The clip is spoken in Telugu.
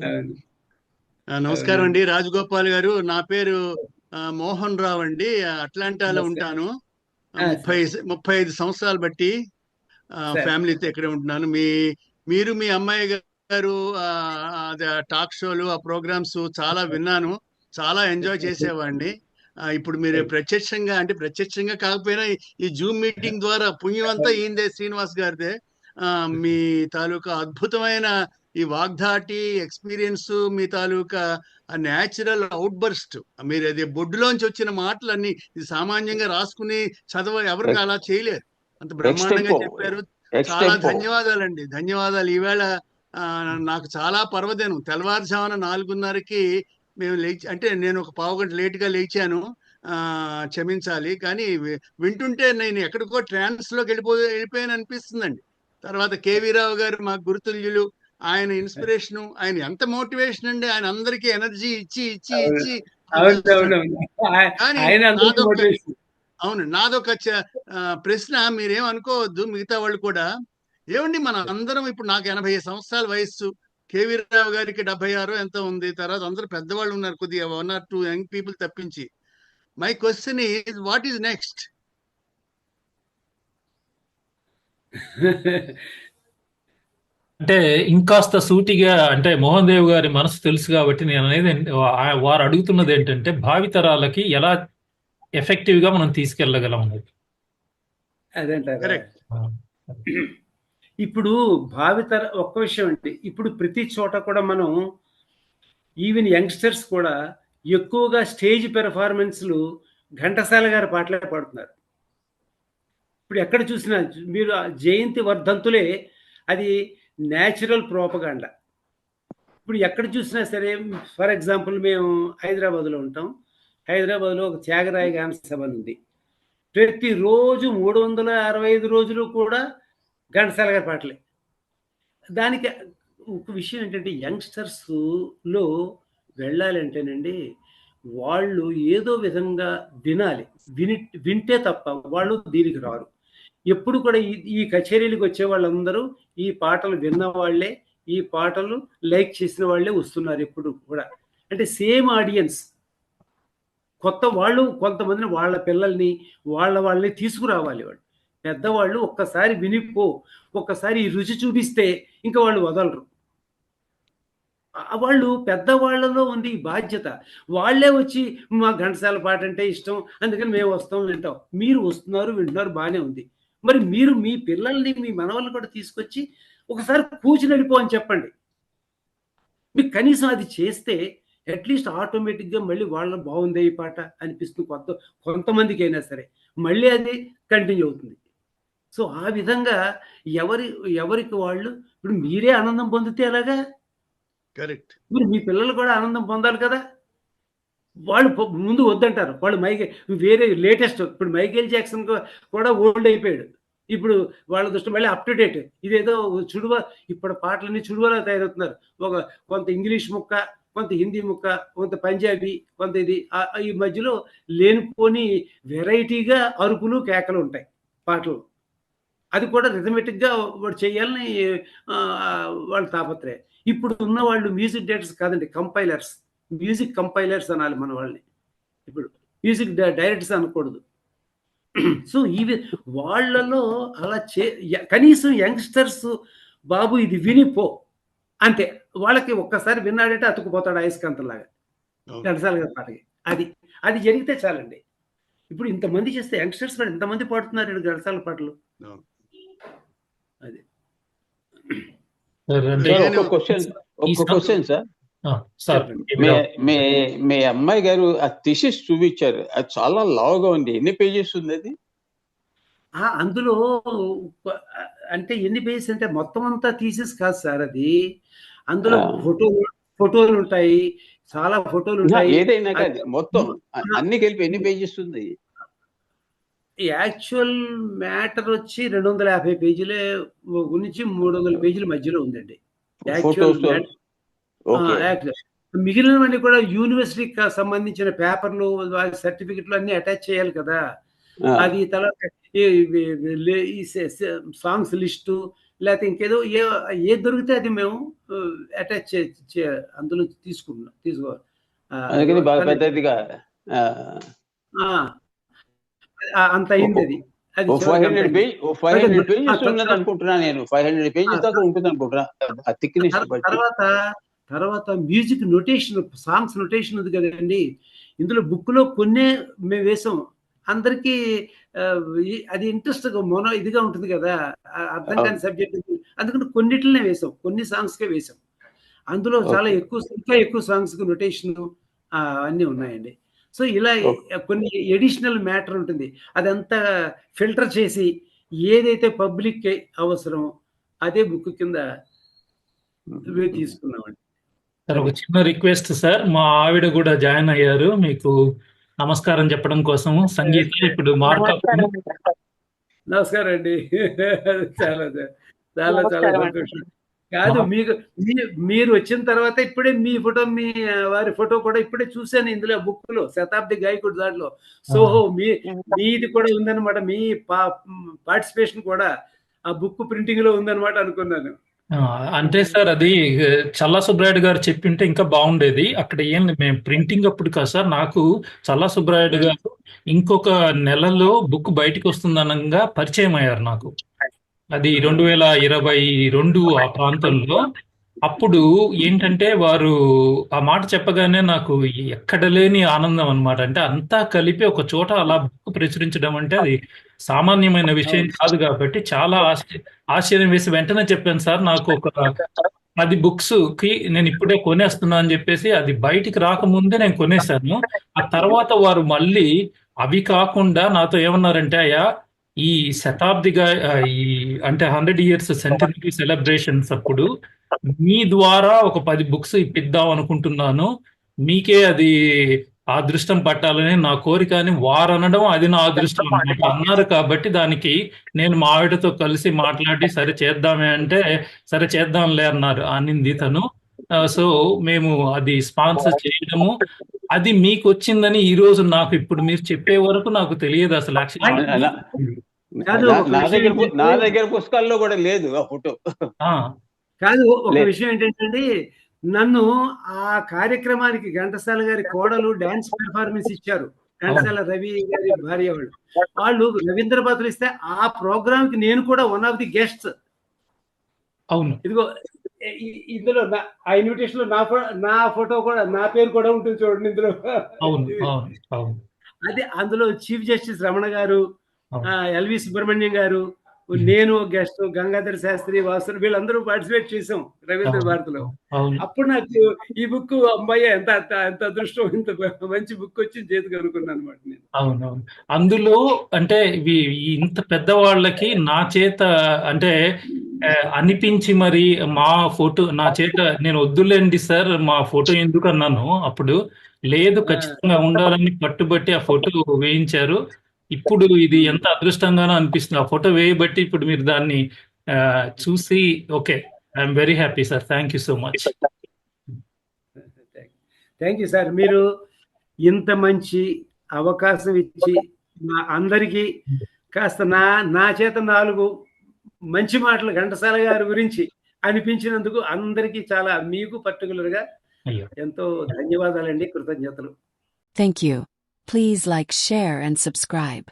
అవును. నమస్కారం అవునండి. అండి రాజగోపాల్ గారు. నా పేరు మోహన్ రావు అండి. అట్లాంటాలో నమస్కారం. ఉంటాను. సార్. 35 సంవత్సరాలు బట్టి సార్. ఫ్యామిలీతో ఇక్కడే ఉంటున్నాను. మీరు మీ అమ్మాయి గారు టాక్ షోలు ఆ ప్రోగ్రామ్స్ చాలా విన్నాను. చాలా ఎంజాయ్ చేసేవాడిని. ఇప్పుడు మీరు ప్రత్యక్షంగా, అంటే ప్రత్యక్షంగా కాకపోయినా ఈ జూమ్ మీటింగ్ ద్వారా పుణ్యం అంతా ఈందే, శ్రీనివాస్ గారిదే. మీ తాలూకా అద్భుతమైన ఈ వాగ్ధాటి ఎక్స్పీరియన్స్, మీ తాలూకా న్యాచురల్ అవుట్ బర్స్ట్, మీరు అది బొడ్డులోంచి వచ్చిన మాటలన్నీ ఇది సామాన్యంగా రాసుకుని ఎవరికి అలా చేయలేరు. అంత బ్రహ్మాండంగా ఎక్స్టెంపో చెప్పారు. చాలా ఎక్స్టెంపో ధన్యవాదాలండి, ధన్యవాదాలు. ఈవేళ నాకు చాలా పర్వదినం. తెల్లవారుజామున 4:30కి మేము లేచి, అంటే నేను ఒక పావుగంట లేటుగా లేచాను, క్షమించాలి. కానీ వింటుంటే నేను ఎక్కడికో ట్రాన్స్లోకి వెళ్ళిపోయాను అనిపిస్తుందండి. తర్వాత కేవీ రావు గారు మాకు గురుతుల్యులు. ఆయన ఇన్స్పిరేషను, ఆయన ఎంత మోటివేషన్ అండి. ఆయన అందరికీ ఎనర్జీ ఇచ్చి ఇచ్చి ఇచ్చి పంపిస్తున్నాడు. కానీ ఆయన అందరికీ నాదొక మోటివేషన్. అవును, నాదొక ప్రశ్న, మీరేమనుకోవద్దు, మిగతా వాళ్ళు కూడా. ఏమండి, మన అందరం ఇప్పుడు నాకు 80 సంవత్సరాల వయస్సు, కేవీ రావు గారికి 76 ఎంత ఉంది, తర్వాత అందరూ పెద్దవాళ్ళు ఉన్నారు, కొద్దిగా 1 or 2 యంగ్ పీపుల్ తప్పించి. My question is, what is next? అంటే ఇంకాస్త సూటిగా, అంటే మోహన్ దేవ్ గారి మనసు తెలుసు కాబట్టి నేను అనేది, వారు అడుగుతున్నది ఏంటంటే భావితరాలకి ఎలా ఎఫెక్టివ్ గా మనం తీసుకెళ్ళగలం అనేది. అదేంటారా? ఇప్పుడు భావితర ఒక్క విషయం అంటే, ఇప్పుడు ప్రతి చోట కూడా మనం ఈవెన్ యంగ్స్టర్స్ కూడా ఎక్కువగా స్టేజ్ పెర్ఫార్మెన్స్లు ఘంటసాల గారి పాటలే పాడుతున్నారు. ఇప్పుడు ఎక్కడ చూసినా మీరు జయంతి వర్ధంతులే, అది న్యాచురల్ ప్రోపగాండా. ఇప్పుడు ఎక్కడ చూసినా సరే, ఫర్ ఎగ్జాంపుల్ మేము హైదరాబాద్లో ఉంటాం. హైదరాబాద్లో ఒక త్యాగరాయ గాన సభ ఉంది. ప్రతిరోజు 365 రోజులు కూడా ఘంటసాల గారి పాటలే. దానికి ఒక విషయం ఏంటంటే, యంగ్స్టర్స్లో వెళ్ళాలంటేనండి, వాళ్ళు ఏదో విధంగా వినాలి. వింటే తప్ప వాళ్ళు దీనికి రారు. ఎప్పుడు కూడా ఈ కచేరీలకు వచ్చే వాళ్ళందరూ ఈ పాటలు విన్న వాళ్ళే, ఈ పాటలు లైక్ చేసిన వాళ్ళే వస్తున్నారు ఎప్పుడు కూడా. అంటే సేమ్ ఆడియన్స్. కొత్త వాళ్ళు కొంతమందిని, వాళ్ళ పిల్లల్ని, వాళ్ళని తీసుకురావాలి. వాళ్ళు పెద్దవాళ్ళు ఒక్కసారి వినిపో, ఒక్కసారి ఈ రుచి చూపిస్తే ఇంకా వాళ్ళు వదలరు. వాళ్ళు పెద్దవాళ్ళలో ఉంది ఈ బాధ్యత. వాళ్ళే వచ్చి మా ఘంటసాల పాట అంటే ఇష్టం, అందుకని మేము వస్తాం వింటాం. మీరు వస్తున్నారు, వింటున్నారు, బాగానే ఉంది. మరి మీరు మీ పిల్లల్ని, మీ మనవల్ని కూడా తీసుకొచ్చి ఒకసారి కూర్చుని వెళ్ళిపో అని చెప్పండి. మీకు కనీసం అది చేస్తే అట్లీస్ట్ ఆటోమేటిక్గా మళ్ళీ వాళ్ళ బాగుందే ఈ పాట అనిపిస్తుంది కొంతమందికి అయినా సరే, మళ్ళీ అది కంటిన్యూ అవుతుంది. సో ఆ విధంగా ఎవరికి వాళ్ళు, ఇప్పుడు మీరే ఆనందం పొందితే ఎలాగా, కరెక్ట్. మీరు మీ పిల్లలు కూడా ఆనందం పొందాలి కదా. వాళ్ళు ముందు వద్దంటారు. వాళ్ళు వేరే లేటెస్ట్, ఇప్పుడు మైకేల్ జాక్సన్ కూడా ఓల్డ్ అయిపోయాడు. ఇప్పుడు వాళ్ళ దృష్టి మళ్ళీ అప్ టు డేట్. ఇదేదో చుడువ, ఇప్పుడు పాటలన్నీ చుడువలా తయారవుతున్నారు. కొంత ఇంగ్లీష్ ముక్క, కొంత హిందీ ముక్క, కొంత పంజాబీ, కొంత ఇది. ఈ మధ్యలో లేనిపోని వెరైటీగా అరుపులు కేకలు ఉంటాయి పాటలు. అది కూడా రిథమెటిక్గా వాడు చేయాలని వాళ్ళ తాపత్రయం. ఇప్పుడు ఉన్న వాళ్ళు మ్యూజిక్ డైరెక్టర్స్ కాదండి, కంపైలర్స్. మ్యూజిక్ కంపైలర్స్ అనాలి మన వాళ్ళని. ఇప్పుడు మ్యూజిక్ డైరెక్టర్స్ అనకూడదు. సో ఇవి వాళ్ళలో అలా కనీసం యంగ్స్టర్స్ బాబు ఇది వినిపో అంతే. వాళ్ళకి ఒక్కసారి విన్నాడంటే అతుకుపోతాడు అయస్కాంతంలాగా ఘంటసాల గారి పాటకి. అది జరిగితే చాలండి. ఇప్పుడు ఇంతమంది చేస్తే యంగ్స్టర్స్ కూడా ఇంతమంది పాడుతున్నారు ఘంటసాల పాటలు. అది ఒక క్వశ్చన్ సార్. మీ అమ్మాయి గారు ఆ థీసిస్ చూపించారు, అది చాలా లావుగా ఉంది. ఎన్ని పేజెస్ ఉంది అది? అందులో అంటే ఎన్ని పేజెస్ అంటే మొత్తం అంతా థీసిస్ కాదు సార్ అది. అందులో ఫోటోలు ఉంటాయి, చాలా ఫోటోలు ఉంటాయి. ఏదైనా కాదు, మొత్తం అన్ని కలిపి ఎన్ని పేజెస్ ఉంది? యాక్చువల్ మ్యాటర్ వచ్చి 250 పేజీలే నుంచి 300 పేజీల మధ్యలో ఉందండి. మిగిలినవన్నీ కూడా యూనివర్సిటీకి సంబంధించిన పేపర్లు, సర్టిఫికెట్లు అన్ని అటాచ్ చేయాలి కదా. అది తర్వాత సాంగ్స్ లిస్టు, లేకపోతే ఇంకేదో ఏది దొరికితే అది మేము అటాచ్ అందులో తీసుకోవాలి. అందుకని బాగా పెద్దదిగా అంత అయింది అది. అది 500 పేజెస్ ఉన్నది అనుకుంటున్నా నేను. 500 పేజెస్ దాకా ఉంటుంది అనుకుంటున్నా ఆ థిక్నెస్ బట్టి. తర్వాత మ్యూజిక్ నొటేషన్, సాంగ్స్ నొటేషన్ ఉంది కదండి, ఇందులో బుక్ లో కొన్నే మేము వేసాం. అందరికీ అది ఇంట్రెస్ట్ ఇదిగా ఉంటుంది కదా, అర్థం కాని సబ్జెక్ట్, అందుకని కొన్నిటినే వేసాం, కొన్ని సాంగ్స్ కే వేసాం. అందులో చాలా ఇంకా ఎక్కువ సాంగ్స్ కి నొటేషన్ అన్నీ ఉన్నాయండి. సో ఇలా కొన్ని ఎడిషనల్ మ్యాటర్ ఉంటుంది, అదంతా ఫిల్టర్ చేసి ఏదైతే పబ్లిక్ అవసరం అదే బుక్ కింద తీసుకున్నామండి. సార్ ఒక చిన్న రిక్వెస్ట్ సార్, మా ఆవిడ కూడా జాయిన్ అయ్యారు, మీకు నమస్కారం చెప్పడం కోసం. సంగీత ఇప్పుడు నమస్కారం అండి. చాలా చాలా చాలా సంతోషం. కాదు, మీరు వచ్చిన తర్వాత ఇప్పుడే మీ ఫోటో, మీ వారి ఫోటో కూడా ఇప్పుడే చూశాను ఇందులో బుక్ లో, శతాబ్ది గాయకుడు దాంట్లో. సోహో మీది కూడా ఉందన్నమాట, మీ పార్టిసిపేషన్ కూడా ఆ బుక్ ప్రింటింగ్ లో ఉందన్నమాట అనుకున్నాను. అంటే సార్ అది చల్లా సుబ్రాయుడు గారు చెప్పింటే ఇంకా బాగుండేది. అక్కడ ఏం మేము ప్రింటింగ్ అప్పుడు కాదు సార్, నాకు చల్లా సుబ్రాయుడు గారు ఇంకొక నెలలో బుక్ బయటకు వస్తుందనగా పరిచయం అయ్యారు నాకు. అది 2022 ఆ ప్రాంతంలో. అప్పుడు ఏంటంటే వారు ఆ మాట చెప్పగానే నాకు ఎక్కడ లేని ఆనందం అనమాట. అంటే అంతా కలిపి ఒక చోట అలా బుక్ ప్రచురించడం అంటే అది సామాన్యమైన విషయం కాదు. కాబట్టి చాలా ఆశ్చర్యం వేసి వెంటనే చెప్పాను సార్, నాకు ఒక 10 బుక్స్ కి నేను ఇప్పుడే కొనేస్తున్నా అని చెప్పేసి, అది బయటికి రాకముందే నేను కొనేసాను. ఆ తర్వాత వారు మళ్ళీ అవి కాకుండా నాతో ఏమన్నారంటే, అయ్యా ఈ శతాబ్దిగా ఈ అంటే 100 years సెంటరీ సెలబ్రేషన్స్ అప్పుడు మీ ద్వారా ఒక 10 బుక్స్ ఇప్పిద్దాం అనుకుంటున్నాను, మీకే అది అదృష్టం పట్టాలని నా కోరిక అని వారు అనడం, అది నా అదృష్టం అన్నమాట అన్నారు. కాబట్టి దానికి నేను మా ఆవిడతో కలిసి మాట్లాడి సరే చేద్దామే అంటే, సరే చేద్దాంలే అనింది తను. సో మేము అది స్పాన్సర్ చేయడము, అది మీకు వచ్చిందని ఈ రోజు నాకు ఇప్పుడు మీరు చెప్పే వరకు నాకు తెలియదు అసలు. నా దగ్గర పుస్తకాల్లో కూడా లేదు ఆ ఫోటో. కాదు, ఒక విషయం ఏంటంటే, నన్ను ఆ కార్యక్రమానికి ఘంటసాల గారి కోడలు డాన్స్ పెర్ఫార్మెన్స్ ఇచ్చారు. ఘంటసాల రవి గారి భార్య వాళ్ళు రవీంద్ర పాత్రలు ఇస్తే ఆ ప్రోగ్రామ్ కి నేను కూడా వన్ ఆఫ్ ది గెస్ట్స్. అవును, ఇదిగో ఇందులో ఆ ఇన్విటేషన్ లో నా ఫోటో కూడా, నా పేరు కూడా ఉంటుంది చూడండి ఇందులో. అదే అందులో చీఫ్ జస్టిస్ రమణ గారు, ఎల్వి సుబ్రహ్మణ్యం గారు, నేను గెస్ట్, గంగాధర శాస్త్రి, వాసు, వీళ్ళందరూ పార్టిసిపేట్ చేసాం రవీంద్ర భారతిలో. అప్పుడు నాకు ఈ బుక్ అమ్మాయి ఎంత అదృష్టం, ఇంత మంచి బుక్ వచ్చి చేతికి అనుకున్నాను అనమాట నేను. అవునవును, అందులో అంటే ఇంత పెద్దవాళ్ళకి నా చేత అంటే అనిపించి మరి మా ఫోటో నా చేత, నేను వద్దులేండి సార్ మా ఫోటో ఎందుకు అన్నాను. అప్పుడు లేదు ఖచ్చితంగా ఉండాలని పట్టుబట్టి ఆ ఫోటో వేయించారు. ఇప్పుడు ఇది ఎంత అదృష్టంగానో అనిపిస్తుంది ఆ ఫోటో వేయబట్టి. ఇప్పుడు మీరు దాన్ని చూసి okay, I'm very happy sir. Thank you so much. Thank you sir. మీరు ఇంత మంచి అవకాశం ఇచ్చి అందరికీ కాస్త నా చేత 4 మంచి మాటలు ఘంటసాల గారి గురించి అనిపించినందుకు అందరికీ చాలా, మీకు పర్టికులర్ గా ఎంతో ధన్యవాదాలండి, కృతజ్ఞతలు. Thank you. Please like, share and subscribe.